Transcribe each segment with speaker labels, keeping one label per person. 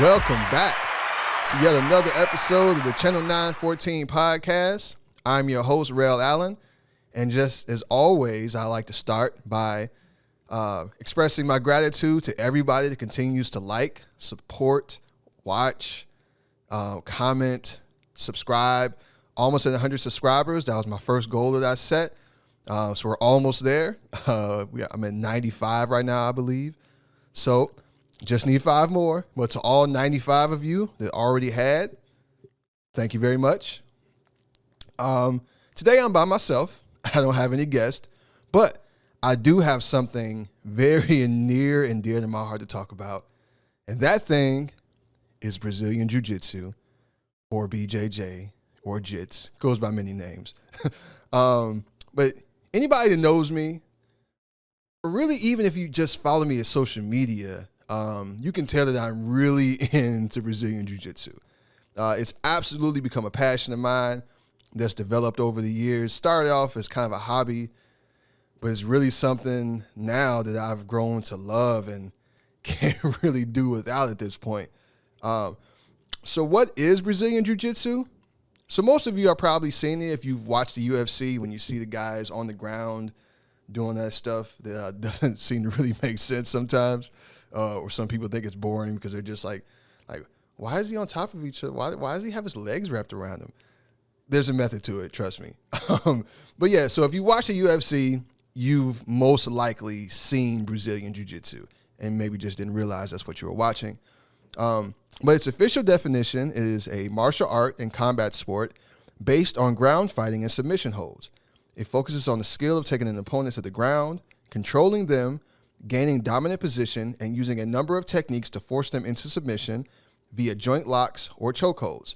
Speaker 1: welcome back to yet another episode of the Channel 914 podcast. I'm your host, Rail Allen, and just as always, I like to start by expressing my gratitude to everybody that continues to like, support, watch, comment, subscribe. Almost at 100 subscribers. That was my first goal that I set. So we're almost there. I'm at 95 right now, I believe. So just need 5 more. But to all 95 of you that already had, thank you very much. Today I'm by myself. I don't have any guests, but I do have something very near and dear to my heart to talk about. And that thing is Brazilian Jiu Jitsu, or BJJ, or Jits. Goes by many names. But anybody that knows me, or really even if you just follow me on social media, you can tell that I'm really into Brazilian Jiu-Jitsu. It's absolutely become a passion of mine that's developed over the years. Started off as kind of a hobby, but it's really something now that I've grown to love and can't really do without at this point. So what is Brazilian Jiu-Jitsu? So most of you are probably seen it if you've watched the UFC, when you see the guys on the ground doing that stuff that doesn't seem to really make sense sometimes. Or some people think it's boring because they're just like, why is he on top of each other? Why does he have his legs wrapped around him? There's a method to it, trust me. But yeah, so if you watch the UFC, you've most likely seen Brazilian Jiu-Jitsu and maybe just didn't realize that's what you were watching. But its official definition is a martial art and combat sport based on ground fighting and submission holds. It focuses on the skill of taking an opponent to the ground, controlling them, gaining dominant position, and using a number of techniques to force them into submission via joint locks or chokeholds.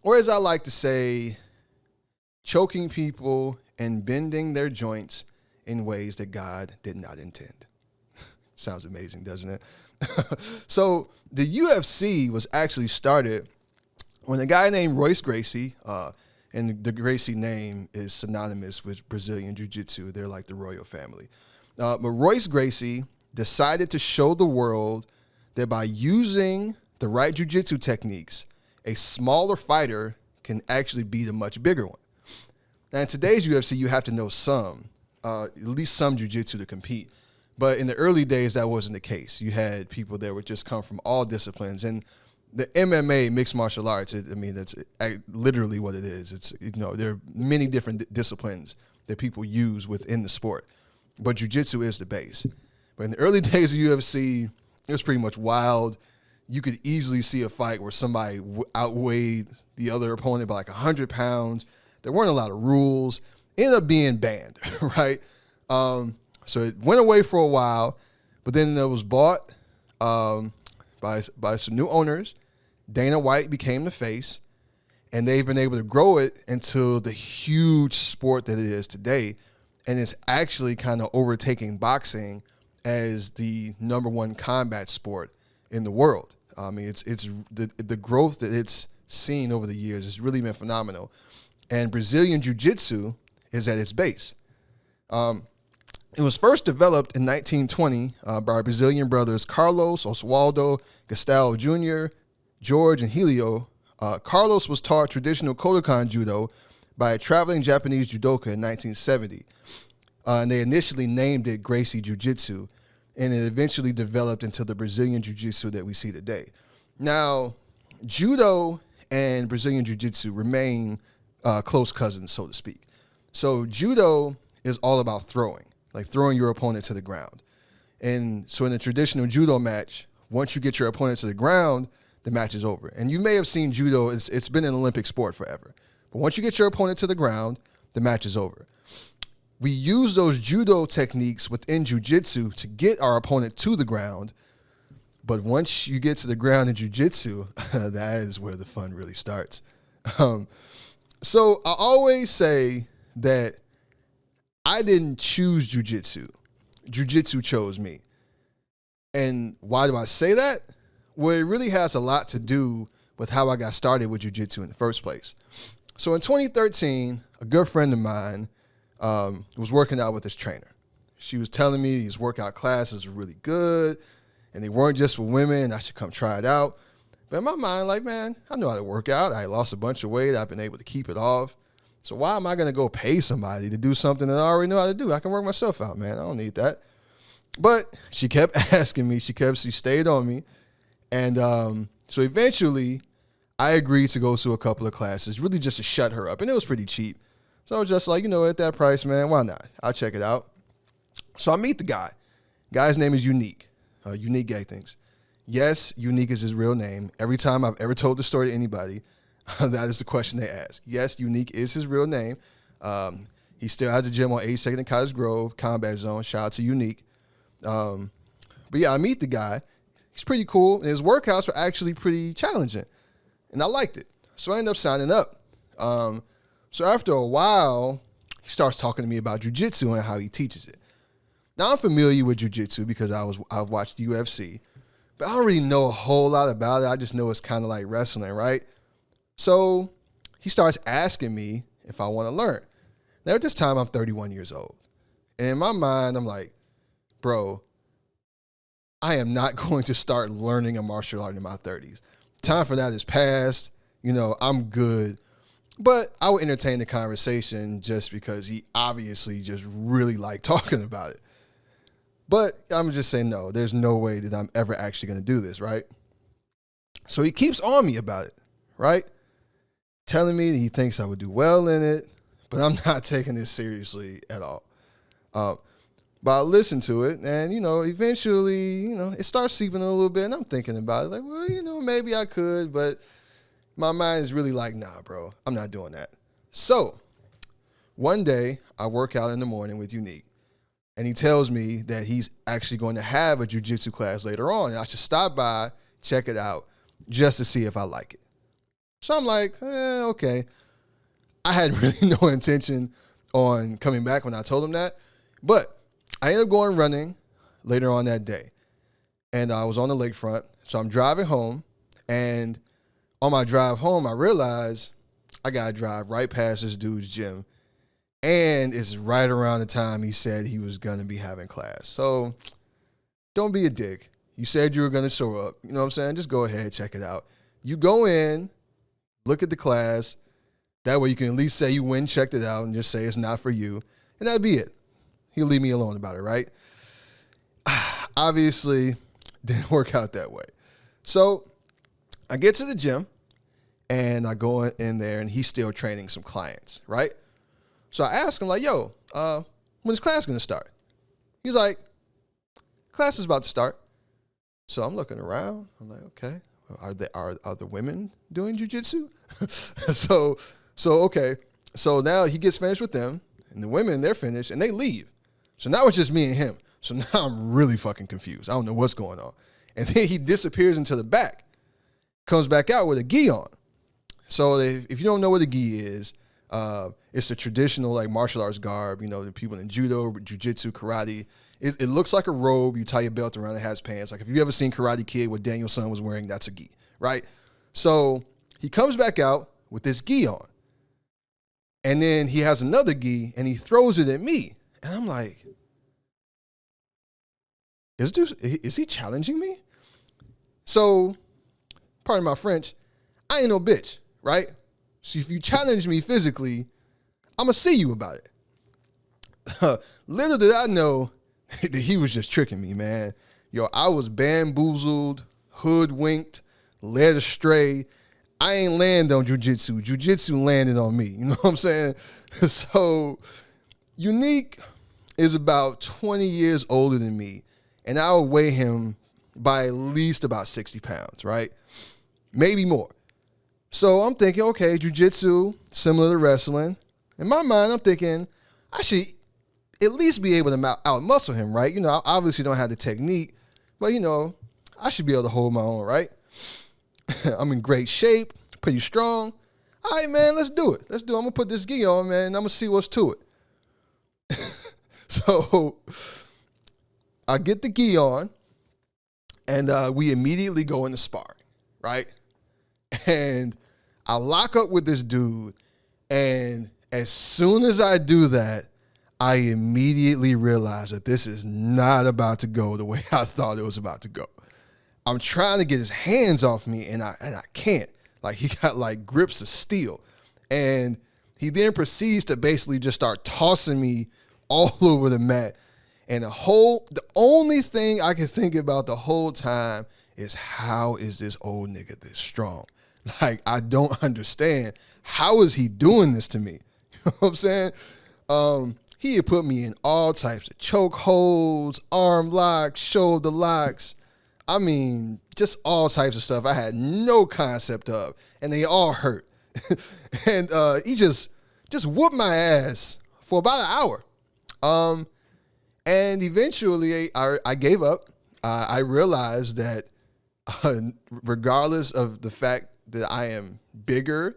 Speaker 1: Or as I like to say, choking people and bending their joints in ways that God did not intend. Sounds amazing, doesn't it? So the UFC was actually started when a guy named Royce Gracie, and the Gracie name is synonymous with Brazilian Jiu-Jitsu. They're like the royal family. But Royce Gracie decided to show the world that by using the right jiu-jitsu techniques, a smaller fighter can actually beat a much bigger one. Now, in today's UFC, you have to know at least some jiu-jitsu to compete. But in the early days, that wasn't the case. You had people that would just come from all disciplines. And the MMA, mixed martial arts, that's literally what it is. It's, there are many different disciplines that people use within the sport. But jiu-jitsu is the base. But in the early days of UFC, it was pretty much wild. You could easily see a fight where somebody outweighed the other opponent by like 100 pounds. There weren't a lot of rules. It ended up being banned, right? So it went away for a while, but then it was bought by some new owners. Dana White became the face, and they've been able to grow it into the huge sport that it is today. And it's actually kind of overtaking boxing as the number one combat sport in the world. It's the growth that it's seen over the years has really been phenomenal. And Brazilian Jiu-Jitsu is at its base. It was first developed in 1920 by Brazilian brothers Carlos Oswaldo Gustavo Jr., George, and Helio. Carlos was taught traditional Kodokan Judo by a traveling Japanese judoka in 1970. And they initially named it Gracie Jiu-Jitsu, and it eventually developed into the Brazilian Jiu-Jitsu that we see today. Now, Judo and Brazilian Jiu-Jitsu remain close cousins, so to speak. So Judo is all about throwing your opponent to the ground. And so in a traditional Judo match, once you get your opponent to the ground, the match is over. And you may have seen Judo, it's been an Olympic sport forever. But once you get your opponent to the ground, the match is over. We use those Judo techniques within Jiu-Jitsu to get our opponent to the ground. But once you get to the ground in Jiu-Jitsu, that is where the fun really starts. So I always say that I didn't choose Jiu-Jitsu. Jiu-Jitsu chose me. And why do I say that? Well, it really has a lot to do with how I got started with Jiu-Jitsu in the first place. So in 2013, a good friend of mine was working out with his trainer. She was telling me these workout classes were really good, and they weren't just for women. I should come try it out. But in my mind, like, man, I know how to work out. I lost a bunch of weight. I've been able to keep it off. So why am I going to go pay somebody to do something that I already know how to do? I can work myself out, man. I don't need that. But she kept asking me. She stayed on me. And so eventually I agreed to go to a couple of classes, really just to shut her up. And it was pretty cheap. So I was just like, at that price, man, why not? I'll check it out. So I meet the guy. Guy's name is Unique. Unique Gay Things. Yes, Unique is his real name. Every time I've ever told the story to anybody, that is the question they ask. Yes, Unique is his real name. He still has a gym on 82nd and Cottage Grove, Combat Zone. Shout out to Unique. But yeah, I meet the guy. He's pretty cool, and his workouts were actually pretty challenging, and I liked it. So I ended up signing up. So after a while, he starts talking to me about jiu-jitsu and how he teaches it. Now I'm familiar with jiu-jitsu because I've watched UFC, but I don't really know a whole lot about it. I just know it's kind of like wrestling, right? So he starts asking me if I want to learn. Now at this time, I'm 31 years old. And in my mind, I'm like, bro, I am not going to start learning a martial art in my 30s. Time for that is past. I'm good. But I would entertain the conversation just because he obviously just really liked talking about it. But I'm just saying, no, there's no way that I'm ever actually going to do this, right? So he keeps on me about it, right? Telling me that he thinks I would do well in it, but I'm not taking this seriously at all. But I listen to it, and, eventually, it starts seeping a little bit, and I'm thinking about it, like, well, maybe I could, but my mind is really like, nah, bro, I'm not doing that. So one day, I work out in the morning with Unique, and he tells me that he's actually going to have a jiu-jitsu class later on, and I should stop by, check it out, just to see if I like it. So I'm like, okay. I had really no intention on coming back when I told him that, but I ended up going running later on that day, and I was on the lakefront, so I'm driving home, and on my drive home, I realized I got to drive right past this dude's gym, and it's right around the time he said he was going to be having class. So don't be a dick. You said you were going to show up. You know what I'm saying? Just go ahead, check it out. You go in, look at the class. That way you can at least say you went and checked it out and just say it's not for you, and that'd be it. He'll leave me alone about it, right? Obviously, didn't work out that way. So I get to the gym, and I go in there, and he's still training some clients, right? So I ask him, like, yo, when's class going to start? He's like, class is about to start. So I'm looking around. I'm like, okay, are the women doing jiu-jitsu? So okay. So now he gets finished with them, and the women, they're finished, and they leave. So now it's just me and him. So now I'm really fucking confused. I don't know what's going on. And then he disappears into the back, comes back out with a gi on. So if you don't know what a gi is, it's a traditional like martial arts garb. The people in judo, jiu-jitsu, karate. It looks like a robe. You tie your belt around. It has pants. Like if you ever seen Karate Kid, what Daniel's son was wearing, that's a gi, right? So he comes back out with this gi on. And then he has another gi, and he throws it at me. And I'm like, is he challenging me? So, pardon my French, I ain't no bitch, right? So if you challenge me physically, I'm going to see you about it. Little did I know that he was just tricking me, man. Yo, I was bamboozled, hoodwinked, led astray. I ain't land on jiu-jitsu. Jiu-jitsu landed on me. You know what I'm saying? So Unique is about 20 years older than me, and I would weigh him by at least about 60 pounds, right? Maybe more. So I'm thinking, okay, jiu-jitsu, similar to wrestling. In my mind, I'm thinking I should at least be able to out-muscle him, right? I obviously don't have the technique, but, I should be able to hold my own, right? I'm in great shape, pretty strong. All right, man, let's do it. I'm going to put this gi on, man, and I'm going to see what's to it. So I get the gi on, and we immediately go into sparring, right? And I lock up with this dude, and as soon as I do that, I immediately realize that this is not about to go the way I thought it was about to go. I'm trying to get his hands off me, and I can't. Like, he got like grips of steel. And he then proceeds to basically just start tossing me all over the mat. And the only thing I can think about the whole time is, how is this old nigga this strong? Like, I don't understand. How is he doing this to me? You know what I'm saying? He had put me in all types of choke holds, arm locks, shoulder locks. I mean, just all types of stuff I had no concept of, and they all hurt. And he just whooped my ass for about an hour. And eventually I gave up. I realized that regardless of the fact that I am bigger,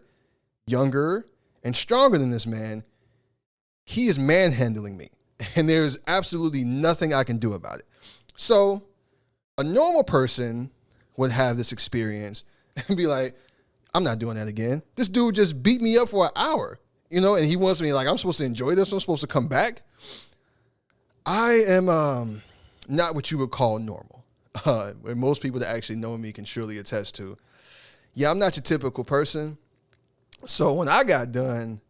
Speaker 1: younger, and stronger than this man, he is manhandling me. And there's absolutely nothing I can do about it. So a normal person would have this experience and be like, I'm not doing that again. This dude just beat me up for an hour, and he wants me, like, I'm supposed to enjoy this. I'm supposed to come back. I am not what you would call normal. Where most people that actually know me can surely attest to. Yeah, I'm not your typical person. So when I got done,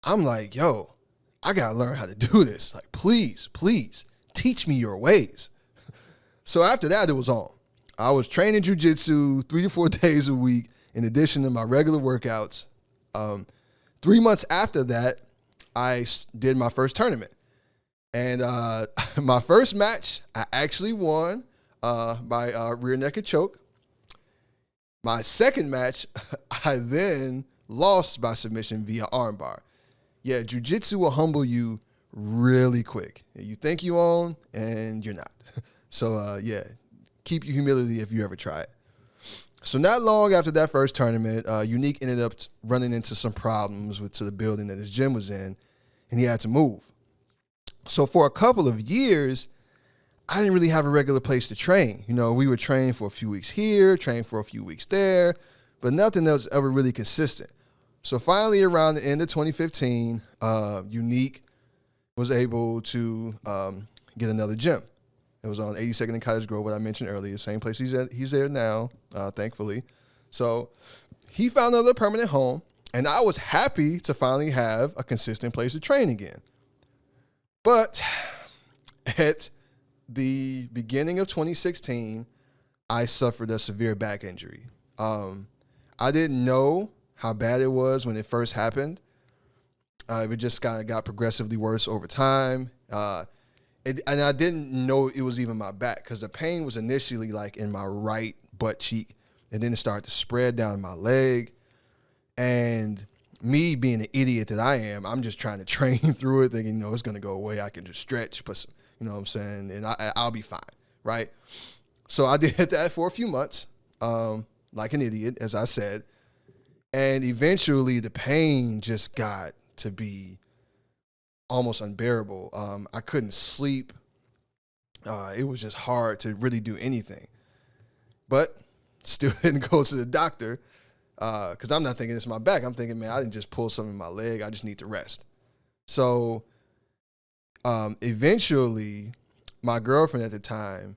Speaker 1: I'm like, yo, I got to learn how to do this. Like, please, teach me your ways. So after that, it was on. I was training jiu-jitsu 3 to 4 days a week in addition to my regular workouts. 3 months after that, I did my first tournament. And my first match, I actually won by rear naked choke. My second match, I then lost by submission via armbar. Yeah, jiu-jitsu will humble you really quick. You think you own, and you're not. So, yeah, keep your humility if you ever try it. So not long after that first tournament, Unique ended up running into some problems to the building that his gym was in, and he had to move. So for a couple of years, I didn't really have a regular place to train. We would train for a few weeks here, train for a few weeks there, but nothing else ever really consistent. So finally, around the end of 2015, Unique was able to get another gym. It was on 82nd and Cottage Grove, what I mentioned earlier, same place he's there now, thankfully. So he found another permanent home, and I was happy to finally have a consistent place to train again. But at the beginning of 2016, I suffered a severe back injury. I didn't know how bad it was when it first happened. It just kind of got progressively worse over time. And I didn't know it was even my back, because the pain was initially like in my right butt cheek, and then it started to spread down my leg. And me being the idiot that I am, I'm just trying to train through it, thinking, it's going to go away. I can just stretch, but you know what I'm saying, and I'll be fine, right? So I did that for a few months, like an idiot, as I said. And eventually the pain just got to be almost unbearable. I couldn't sleep. It was just hard to really do anything. But still didn't go to the doctor, because I'm not thinking it's my back. I'm thinking, man, I didn't just pull something in my leg. I just need to rest. So eventually, my girlfriend at the time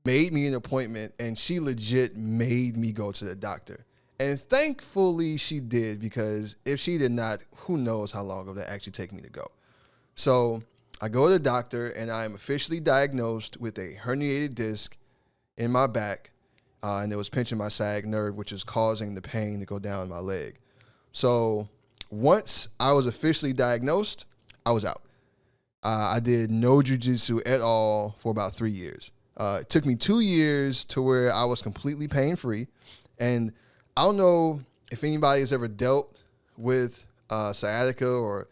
Speaker 1: made me an appointment, and she legit made me go to the doctor. And thankfully she did, because if she did not, who knows how long it would actually take me to go. So I go to the doctor, and I am officially diagnosed with a herniated disc in my back, and it was pinching my sag nerve, which is causing the pain to go down my leg. So once I was officially diagnosed, I was out. I did no jiu-jitsu at all for about 3 years. It took me 2 years to where I was completely pain-free. And I don't know if anybody has ever dealt with sciatica or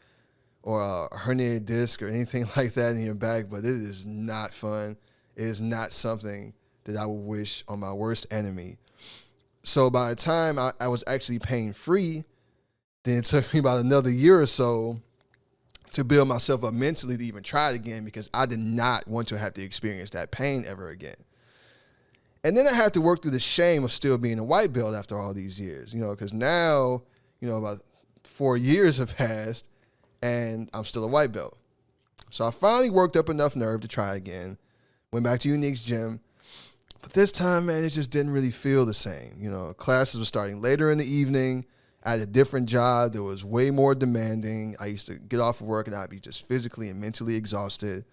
Speaker 1: a herniated disc or anything like that in your back, but it is not fun. It is not something that I would wish on my worst enemy. So by the time I was actually pain-free, then it took me about another year or so to build myself up mentally to even try it again, because I did not want to have to experience that pain ever again. And then I had to work through the shame of still being a white belt after all these years, because now, about 4 years have passed and I'm still a white belt. So I finally worked up enough nerve to try again, went back to Unique's gym, But this time, man, it just didn't really feel the same. Classes were starting later in the evening. I had a different job that was way more demanding. I used to get off of work and I'd be just physically and mentally exhausted.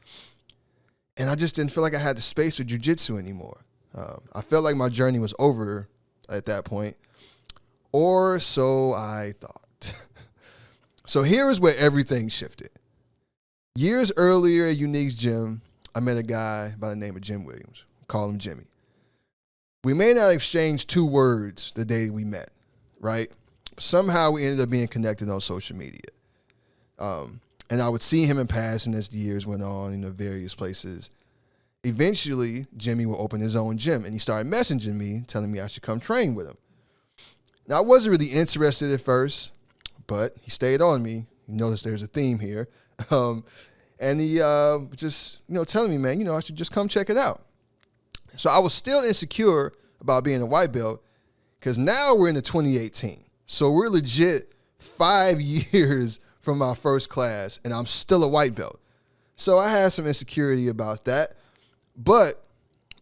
Speaker 1: And I just didn't feel like I had the space for jiu-jitsu anymore. I felt like my journey was over at that point, or so I thought. So here is where everything shifted. Years earlier at Unique's gym, I met a guy by the name of Jim Williams. Call him Jimmy. We may not exchange 2 words the day we met, right? Somehow we ended up being connected on social media. And I would see him in passing as the years went on in various places. Eventually, Jimmy would open his own gym, and he started messaging me, telling me I should come train with him. Now, I wasn't really interested at first, but he stayed on me. You notice there's a theme here. And he just, telling me, man, I should just come check it out. So I was still insecure about being a white belt because now we're in the 2018. So we're legit 5 years from my first class, and I'm still a white belt. So I had some insecurity about that. But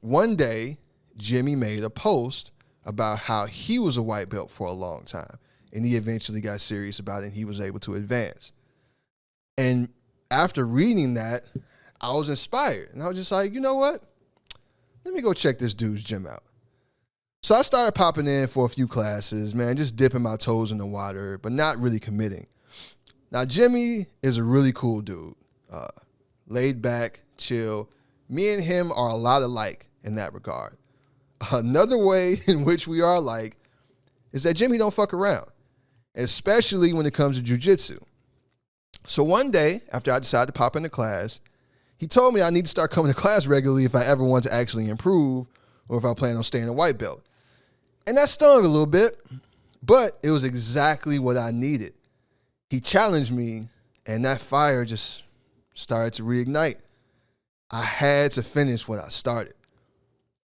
Speaker 1: one day, Jimmy made a post about how he was a white belt for a long time, and he eventually got serious about it, and he was able to advance. And after reading that, I was inspired, and I was just like, you know what? Let me go check this dude's gym out. So I started popping in for a few classes, man, just dipping my toes in the water, but not really committing. Now, Jimmy is a really cool dude, laid back, chill. Me and him are a lot alike in that regard. Another way in which we are alike is that Jimmy don't fuck around, especially when it comes to jiu-jitsu. So one day, after I decided to pop into class, he told me I need to start coming to class regularly if I ever want to actually improve or if I plan on staying a white belt. And that stung a little bit, but it was exactly what I needed. He challenged me, and that fire just started to reignite. I had to finish what I started.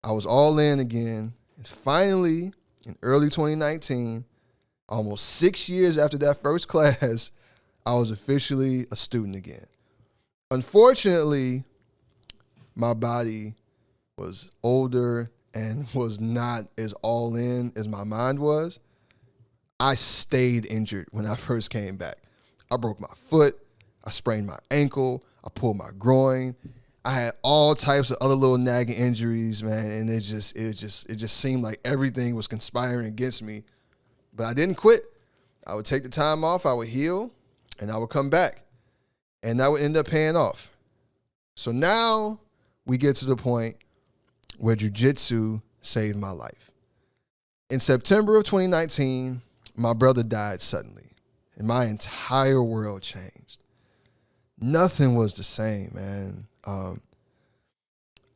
Speaker 1: I was all in again, and finally, in early 2019, almost 6 years after that first class, I was officially a student again. Unfortunately, my body was older and was not as all in as my mind was. I stayed injured when I first came back. I broke my foot, I sprained my ankle, I pulled my groin. I had all types of other little nagging injuries, man, and it just seemed like everything was conspiring against me. But I didn't quit. I would take the time off, I would heal, and I would come back. And that would end up paying off. So now we get to the point where jiu-jitsu saved my life. In September of 2019, my brother died suddenly, and my entire world changed. Nothing was the same, man.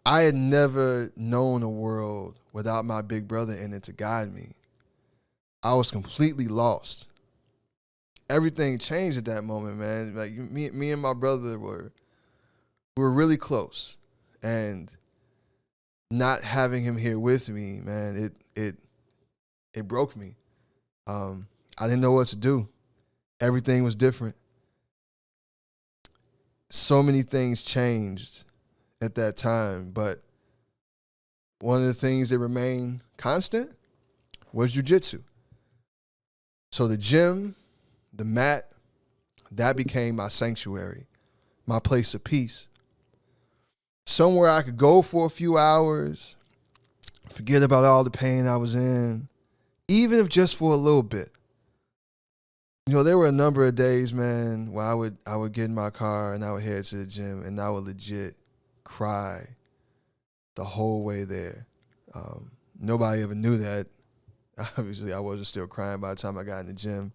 Speaker 1: I had never known a world without my big brother in it to guide me. I was completely lost. Everything changed at that moment, man. Like me and my brother were really close, and not having him here with me, man, it broke me. I didn't know what to do. Everything was different. So many things changed at that time, but one of the things that remained constant was jiu-jitsu. So the gym, the mat, that became my sanctuary, my place of peace. Somewhere I could go for a few hours, forget about all the pain I was in, even if just for a little bit. There were a number of days, man, where I would get in my car and I would head to the gym and I would legit cry the whole way there. Nobody ever knew that. Obviously, I wasn't still crying by the time I got in the gym.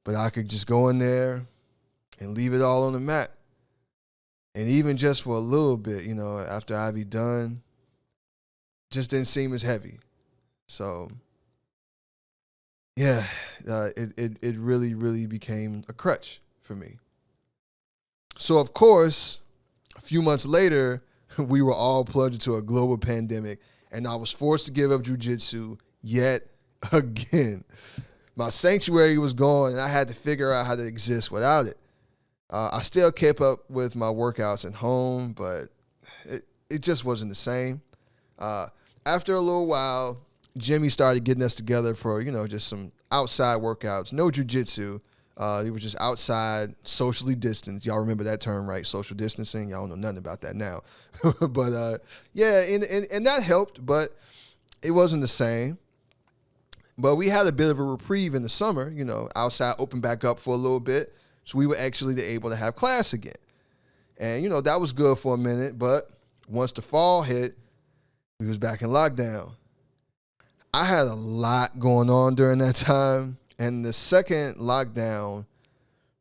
Speaker 1: But I could just go in there and leave it all on the mat. And even just for a little bit, after I'd be done, just didn't seem as heavy. So, yeah, it really, really became a crutch for me. So, of course, a few months later, we were all plunged into a global pandemic, and I was forced to give up jiu-jitsu yet again. My sanctuary was gone, and I had to figure out how to exist without it. I still kept up with my workouts at home, but it just wasn't the same. After a little while, Jimmy started getting us together for, just some outside workouts. No jiu-jitsu. It was just outside, socially distanced. Y'all remember that term, right? Social distancing. Y'all don't know nothing about that now. But, yeah, and that helped, but it wasn't the same. But we had a bit of a reprieve in the summer, outside opened back up for a little bit. So we were actually able to have class again. And, that was good for a minute. But once the fall hit, we was back in lockdown. I had a lot going on during that time. And the second lockdown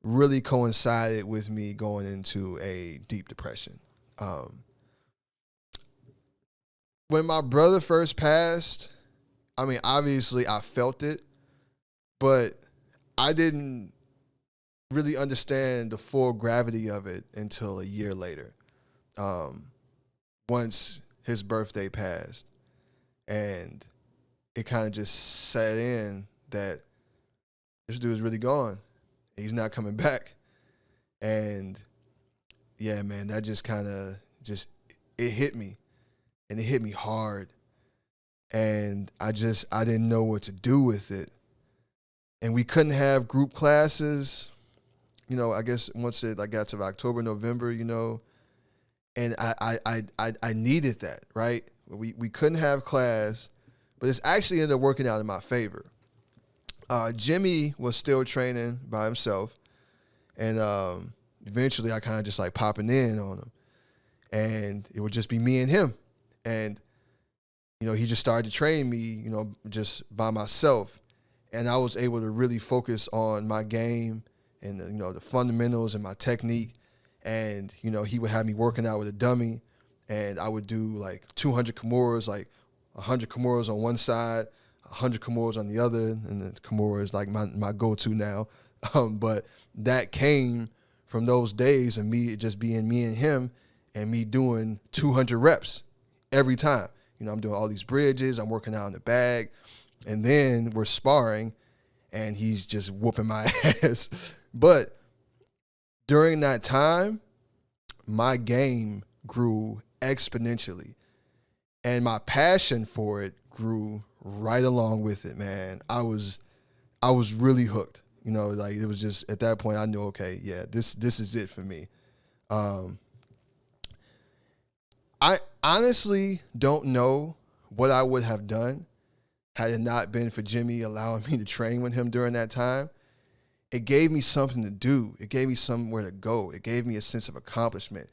Speaker 1: really coincided with me going into a deep depression. When my brother first passed, obviously I felt it, but I didn't really understand the full gravity of it until a year later, once his birthday passed. And it kind of just set in that this dude is really gone. He's not coming back. And yeah, man, that just kind of it hit me. And it hit me hard. And I didn't know what to do with it. And we couldn't have group classes, I guess once I got to October, November, and I needed that, right? We couldn't have class, but it's actually ended up working out in my favor. Jimmy was still training by himself, and eventually I kind of just popping in on him, and it would just be me and him. And he just started to train me, just by myself. And I was able to really focus on my game and, the fundamentals and my technique. And, he would have me working out with a dummy. And I would do 200 Kimuras, 100 Kimuras on one side, 100 Kimuras on the other. And the Kimura is my go-to now. But that came from those days of me just being me and him and me doing 200 reps every time. I'm doing all these bridges. I'm working out in the bag. And then we're sparring, and he's just whooping my ass. But during that time, my game grew exponentially. And my passion for it grew right along with it, man. I was really hooked. It was just, at that point, I knew, okay, yeah, this is it for me. I honestly don't know what I would have done had it not been for Jimmy allowing me to train with him during that time. It gave me something to do. It gave me somewhere to go. It gave me a sense of accomplishment.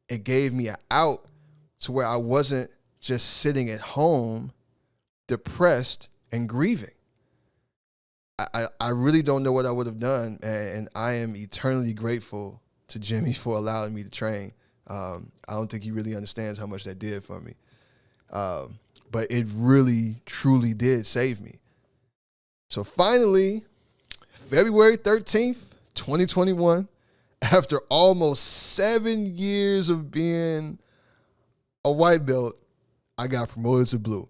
Speaker 1: It gave me an out to where I wasn't just sitting at home depressed and grieving. I really don't know what I would have done, and I am eternally grateful to Jimmy for allowing me to train. I don't think he really understands how much that did for me. But it really, truly did save me. So finally, February 13th, 2021, after almost 7 years of being a white belt, I got promoted to blue.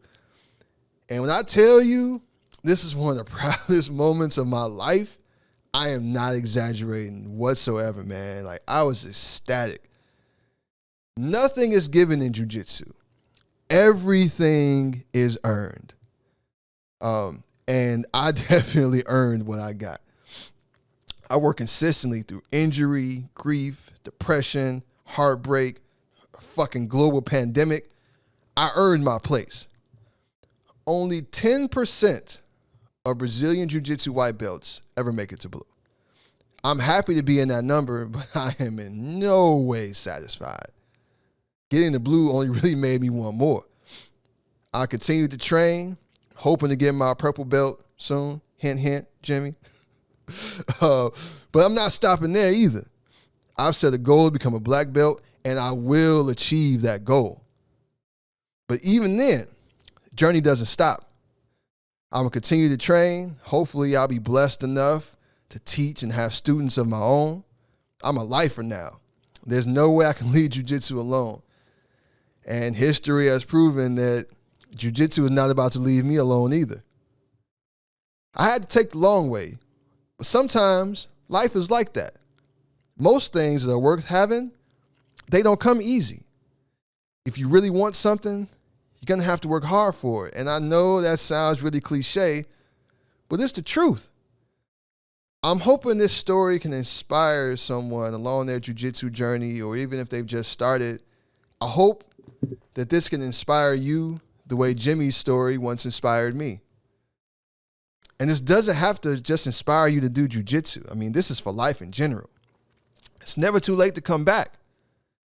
Speaker 1: And when I tell you this is one of the proudest moments of my life, I am not exaggerating whatsoever, man. I was ecstatic. Nothing is given in jiu-jitsu. Everything is earned. And I definitely earned what I got. I worked consistently through injury, grief, depression, heartbreak, a fucking global pandemic. I earned my place. Only 10% of Brazilian jiu-jitsu white belts ever make it to blue. I'm happy to be in that number, but I am in no way satisfied. Getting the blue only really made me want more. I continued to train, hoping to get my purple belt soon. Hint, hint, Jimmy. But I'm not stopping there either. I've set a goal to become a black belt, and I will achieve that goal. But even then, the journey doesn't stop. I'm going to continue to train. Hopefully, I'll be blessed enough to teach and have students of my own. I'm a lifer now. There's no way I can lead jiu-jitsu alone. And history has proven that jiu-jitsu is not about to leave me alone either. I had to take the long way, but sometimes life is like that. Most things that are worth having, they don't come easy. If you really want something, You're going to have to work hard for it. And I know that sounds really cliche, but it's the truth. I'm hoping this story can inspire someone along their jiu-jitsu journey, or even if they've just started. I hope that this can inspire you the way Jimmy's story once inspired me. And this doesn't have to just inspire you to do jiu-jitsu. I mean, this is for life in general. It's never too late to come back.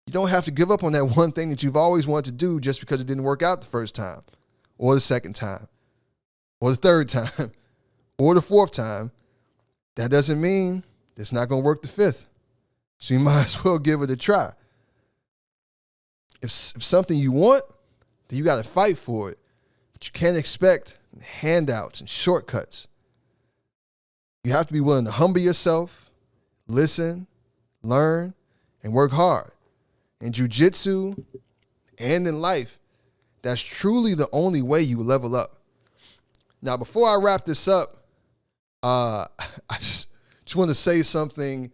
Speaker 1: You don't have to give up on that one thing that you've always wanted to do just because it didn't work out the first time, or the second time, or the third time, or the fourth time. That doesn't mean it's not going to work the fifth. So you might as well give it a try. If something you want, then you got to fight for it. But you can't expect handouts and shortcuts. You have to be willing to humble yourself, listen, learn, and work hard. In jiu-jitsu and in life, that's truly the only way you level up. Now, before I wrap this up, I just want to say something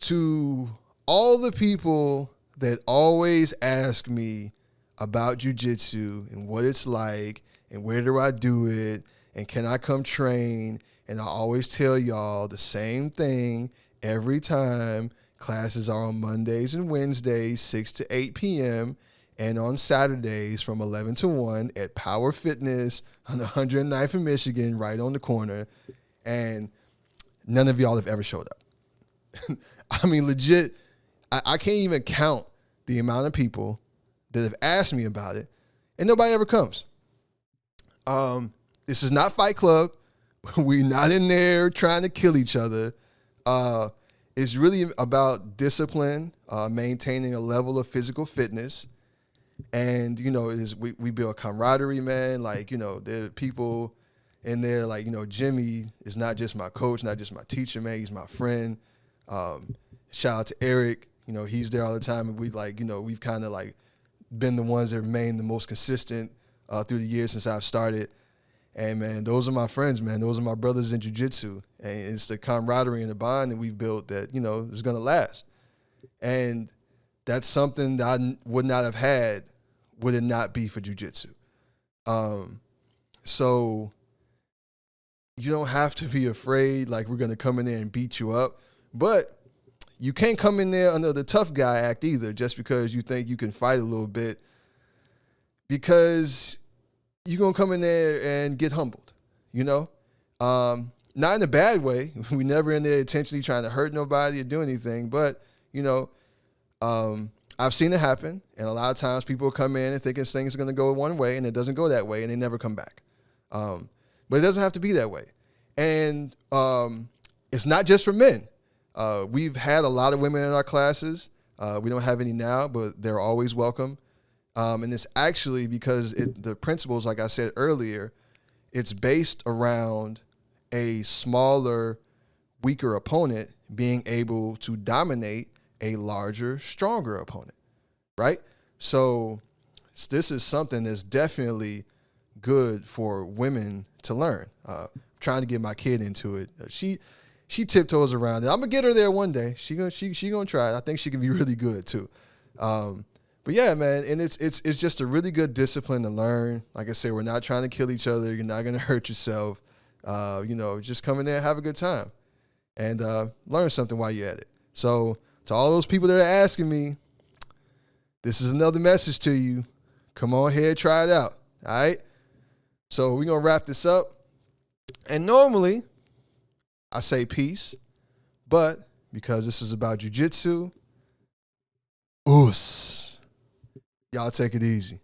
Speaker 1: to all the people that always ask me about jiu-jitsu and what it's like and where do I do it and can I come train. And I always tell y'all the same thing every time. Classes are on Mondays and Wednesdays, 6 to 8 p.m., and on Saturdays from 11 to 1 at Power Fitness on 109th in Michigan, right on the corner. And none of y'all have ever showed up. I mean, legit, I can't even count the amount of people that have asked me about it, and nobody ever comes. This is not Fight Club. We're not in there trying to kill each other. It's really about discipline, maintaining a level of physical fitness. And, you know, we build camaraderie, man. Like, you know, there are people in there, like, you know, Jimmy is not just my coach, not just my teacher, man. He's my friend. Shout out to Eric. You know, he's there all the time. And we, like, you know, we've kind of, like, been the ones that remain the most consistent through the years since I've started. And, man, those are my friends, man. Those are my brothers in jiu-jitsu. And it's the camaraderie and the bond that we've built that, you know, is going to last. And that's something that I would not have had would it not be for jiu-jitsu. So you don't have to be afraid like we're going to come in there and beat you up. But you can't come in there under the tough guy act either just because you think you can fight a little bit, because you're going to come in there and get humbled, you know? Not in a bad way. We never in there intentionally trying to hurt nobody or do anything. But, you know, I've seen it happen. And a lot of times people come in and thinking things are going to go one way, and it doesn't go that way, and they never come back. But it doesn't have to be that way. And it's not just for men. We've had a lot of women in our classes. We don't have any now, but they're always welcome. And it's actually because the principles, like I said earlier, it's based around a smaller, weaker opponent being able to dominate a larger, stronger opponent, right? So this is something that's definitely good for women to learn. Trying to get my kid into it. She tiptoes around it. I'm gonna get her there one day. She gonna try it. I think she can be really good too. But yeah, man, and it's just a really good discipline to learn. Like I said, we're not trying to kill each other. You're not gonna hurt yourself. You know, just come in there and have a good time and learn something while you're at it. So to all those people that are asking me, this is another message to you. Come on ahead, try it out. All right. So we're gonna wrap this up. And normally I say peace, but because this is about jiu-jitsu, y'all take it easy.